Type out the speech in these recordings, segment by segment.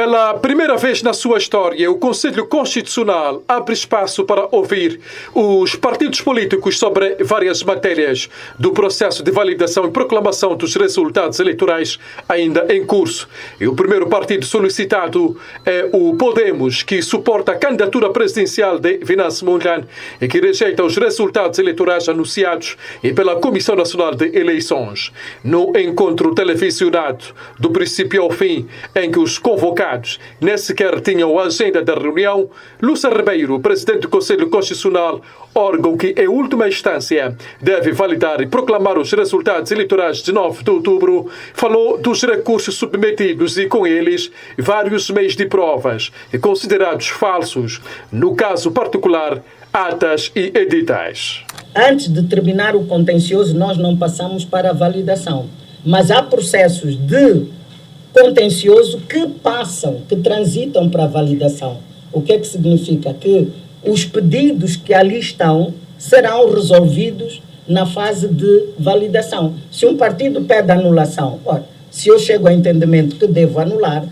Pela primeira vez na sua história, o Conselho Constitucional abre espaço para ouvir os partidos políticos sobre várias matérias do processo de validação e proclamação dos resultados eleitorais ainda em curso. E o primeiro partido solicitado é o Podemos, que suporta a candidatura presidencial de Venance Mondlane e que rejeita os resultados eleitorais anunciados e pela Comissão Nacional de Eleições. No encontro televisionado do princípio ao fim, em que os convocados nem sequer tinham a agenda da reunião, Lúcia Ribeiro, presidente do Conselho Constitucional, órgão que, em última instância, deve validar e proclamar os resultados eleitorais de 9 de outubro, falou dos recursos submetidos e, com eles, vários meios de provas considerados falsos, no caso particular, atas e editais. Antes de terminar o contencioso, nós não passamos para a validação, mas há processos de contencioso que passam, que transitam para a validação. O que é que significa? Que os pedidos que ali estão serão resolvidos na fase de validação. Se um partido pede anulação, se eu chego ao entendimento que devo anular,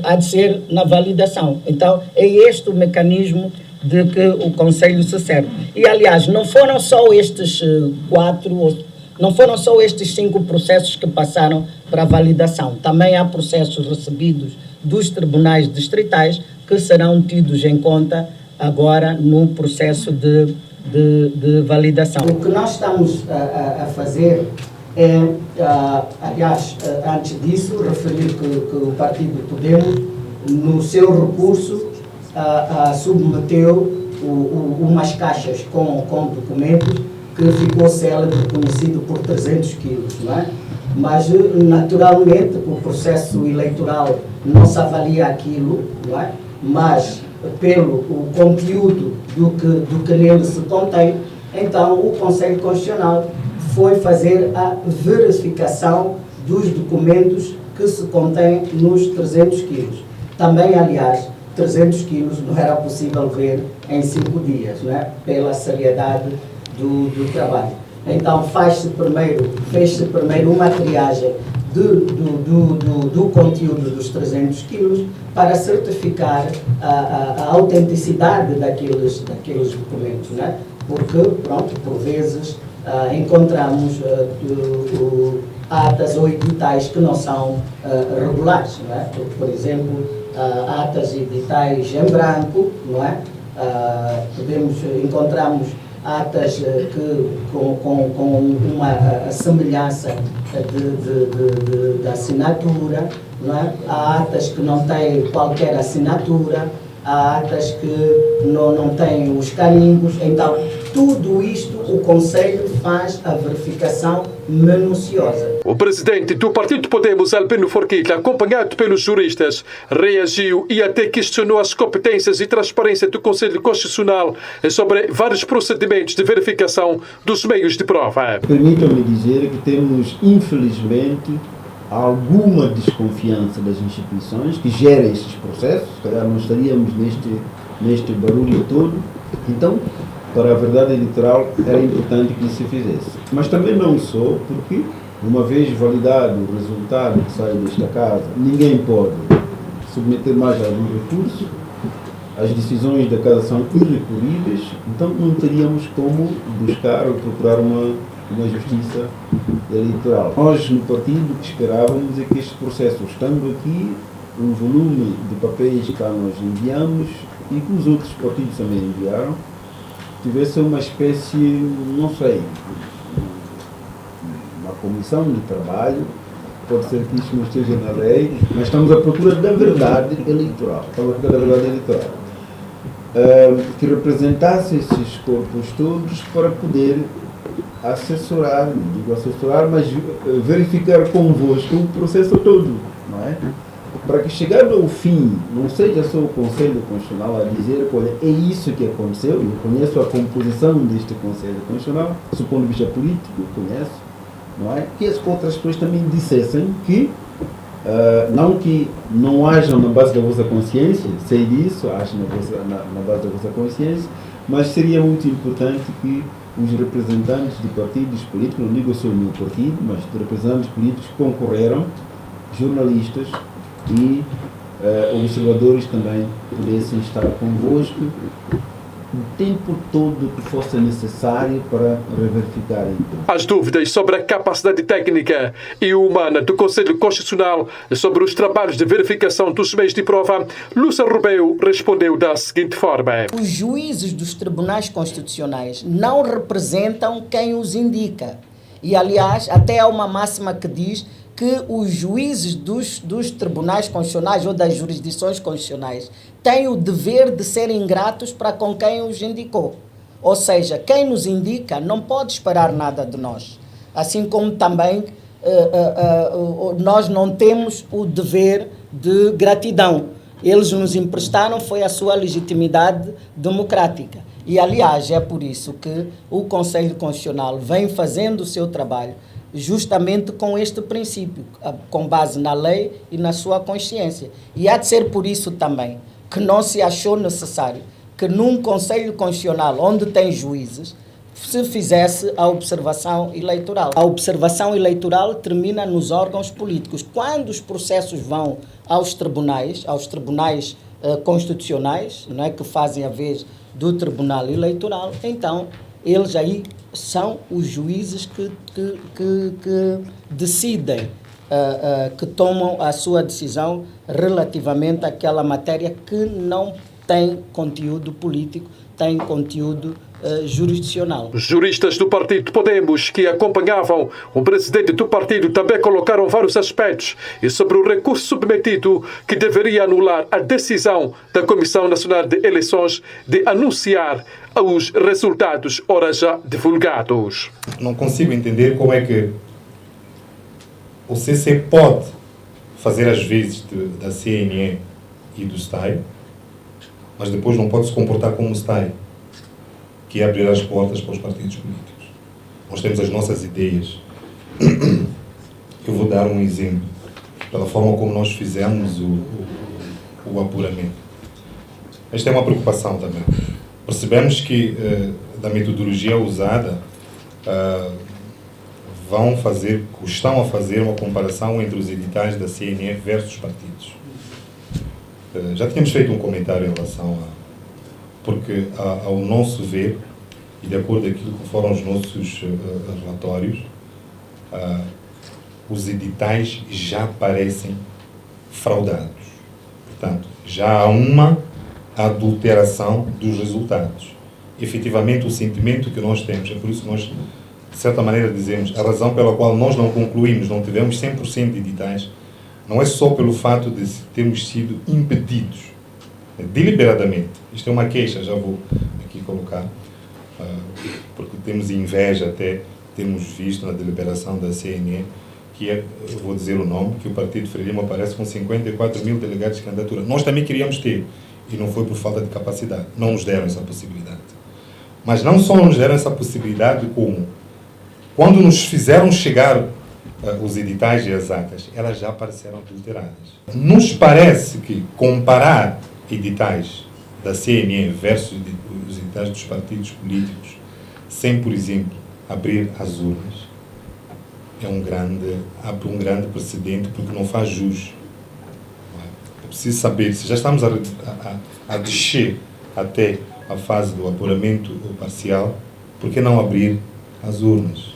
há de ser na validação. Então, é este o mecanismo de que o Conselho se serve. E, aliás, não foram só estes 5 processos que passaram para a validação. Também há processos recebidos dos tribunais distritais que serão tidos em conta agora no processo de validação. O que nós estamos a fazer é, aliás, antes disso, referir que o Partido Podemos, no seu recurso, submeteu umas caixas com documentos que ficou célebre, conhecido por 300 quilos, não é? Mas, naturalmente, o processo eleitoral não se avalia aquilo, não é? Mas, pelo o conteúdo do que nele se contém, então o Conselho Constitucional foi fazer a verificação dos documentos que se contêm nos 300 quilos. Também, aliás, 300 quilos não era possível ver em 5 dias, não é? Pela seriedade do trabalho. Então fez-se primeiro uma triagem do conteúdo dos 300 quilos para certificar a autenticidade daqueles documentos, né? Porque, pronto, por vezes encontramos atas ou editais que não são regulares, não é? Por exemplo, atas e editais em branco, não é? Encontramos atas com uma semelhança de assinatura, não é? Há atas que não têm qualquer assinatura, há atas que não têm os carimbos. Então, tudo isto o Conselho faz a verificação minuciosa. O presidente do Partido Podemos, Albino Forquilha, acompanhado pelos juristas, reagiu e até questionou as competências e transparência do Conselho Constitucional sobre vários procedimentos de verificação dos meios de prova. Permitam-me dizer que temos, infelizmente, alguma desconfiança das instituições que gerem estes processos. Se calhar não estaríamos neste barulho todo. Então, para a verdade eleitoral, era importante que isso se fizesse. Mas também não só, porque, uma vez validado o resultado que sai desta casa, ninguém pode submeter mais algum recurso, as decisões da casa são irrecorríveis, então não teríamos como buscar ou procurar uma justiça eleitoral. Nós, no partido, o que esperávamos é que este processo, estando aqui, um volume de papéis que nós enviamos e que os outros partidos também enviaram, tivesse uma espécie, não sei, uma comissão de trabalho, pode ser que isso não esteja na lei, mas estamos à procura da verdade eleitoral, que representasse esses corpos todos para poder assessorar, não digo assessorar, mas verificar convosco o processo todo, não é? Para que chegando ao fim, não seja só o Conselho Constitucional a dizer, olha, é isso que aconteceu, eu conheço a composição deste Conselho Constitucional, do ponto de vista político, eu conheço, não é? Que as outras pessoas também dissessem que, não que não hajam na base da vossa consciência, sei disso, acho na base da vossa consciência, mas seria muito importante que os representantes de partidos políticos, não digo só o meu partido, mas de representantes políticos que concorreram, jornalistas e observadores também pudessem estar convosco o tempo todo que fosse necessário para reverificarem. As dúvidas sobre a capacidade técnica e humana do Conselho Constitucional sobre os trabalhos de verificação dos meios de prova, Lúcia Rebelo respondeu da seguinte forma: os juízes dos tribunais constitucionais não representam quem os indica. E, aliás, até há uma máxima que diz que os juízes dos tribunais constitucionais ou das jurisdições constitucionais têm o dever de serem gratos para com quem os indicou. Ou seja, quem nos indica não pode esperar nada de nós. Assim como também nós não temos o dever de gratidão. Eles nos emprestaram, foi a sua legitimidade democrática. E, aliás, é por isso que o Conselho Constitucional vem fazendo o seu trabalho justamente com este princípio, com base na lei e na sua consciência. E há de ser por isso também que não se achou necessário que num Conselho Constitucional, onde tem juízes, se fizesse a observação eleitoral. A observação eleitoral termina nos órgãos políticos. Quando os processos vão aos tribunais constitucionais, não é, que fazem a vez do Tribunal Eleitoral, então eles aí são os juízes que decidem, que tomam a sua decisão relativamente àquela matéria que não tem conteúdo político, tem conteúdo jurisdicional. Os juristas do partido Podemos que acompanhavam o presidente do partido também colocaram vários aspectos e sobre o recurso submetido que deveria anular a decisão da Comissão Nacional de Eleições de anunciar os resultados ora já divulgados. Não consigo entender como é que o CC pode fazer as vezes da CNE e do STAI, mas depois não pode se comportar como o STAI, que é abrir as portas para os partidos políticos. Nós temos as nossas ideias. Eu vou dar um exemplo, pela forma como nós fizemos o apuramento. Esta é uma preocupação também. Percebemos que, da metodologia usada, estão a fazer uma comparação entre os editais da CNE versus os partidos. Já tínhamos feito um comentário em relação porque, ao nosso ver, e de acordo com aquilo que foram os nossos relatórios, os editais já parecem fraudados. Portanto, já há uma adulteração dos resultados. Efetivamente, o sentimento que nós temos, é por isso que nós, de certa maneira, dizemos, a razão pela qual nós não concluímos, não tivemos 100% de editais, não é só pelo fato de termos sido impedidos deliberadamente. Isto é uma queixa, já vou aqui colocar, porque temos inveja até, temos visto na deliberação da CNE, que é, eu vou dizer o nome, que o Partido Frelimo aparece com 54 mil delegados de candidatura. Nós também queríamos ter, e não foi por falta de capacidade. Não nos deram essa possibilidade. Mas não só não nos deram essa possibilidade, como quando nos fizeram chegar os editais e as atas, elas já apareceram adulteradas. Nos parece que comparar editais da CNE versus os editais dos partidos políticos, sem, por exemplo, abrir as urnas, abre um grande precedente, porque não faz jus. É preciso saber, se já estamos a descer até a fase do apuramento parcial, por que não abrir as urnas?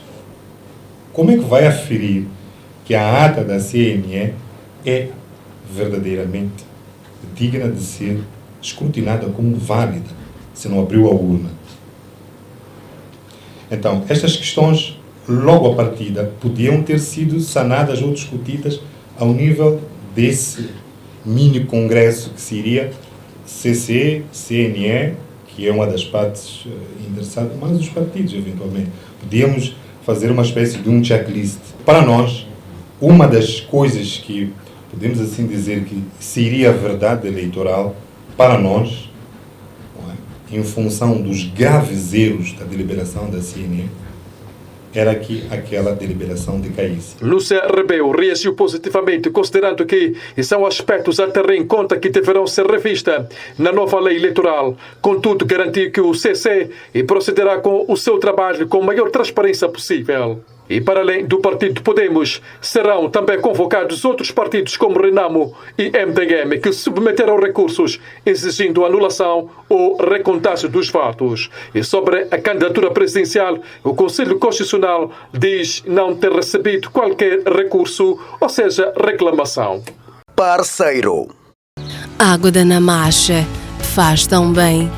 Como é que vai aferir que a ata da CNE é verdadeiramente digna de ser escrutinada como válida, se não abriu a urna? Então, estas questões, logo à partida, podiam ter sido sanadas ou discutidas ao nível desse mini-congresso que seria CC, CNE, que é uma das partes interessadas, mas os partidos, eventualmente. Podíamos fazer uma espécie de um checklist. Para nós, uma das coisas que podemos assim dizer que seria a verdade eleitoral, para nós, em função dos graves erros da deliberação da CNE, era que aquela deliberação decaísse. Lúcia Rebelo reagiu positivamente, considerando que são aspectos a ter em conta que deverão ser revistos na nova lei eleitoral. Contudo, garantiu que o CC procederá com o seu trabalho com a maior transparência possível. E para além do partido Podemos, serão também convocados outros partidos como Renamo e MDM, que submeteram recursos exigindo anulação ou recontagem dos votos. E sobre a candidatura presidencial, o Conselho Constitucional diz não ter recebido qualquer recurso, ou seja, reclamação. Parceiro. Água da Namacha faz tão bem.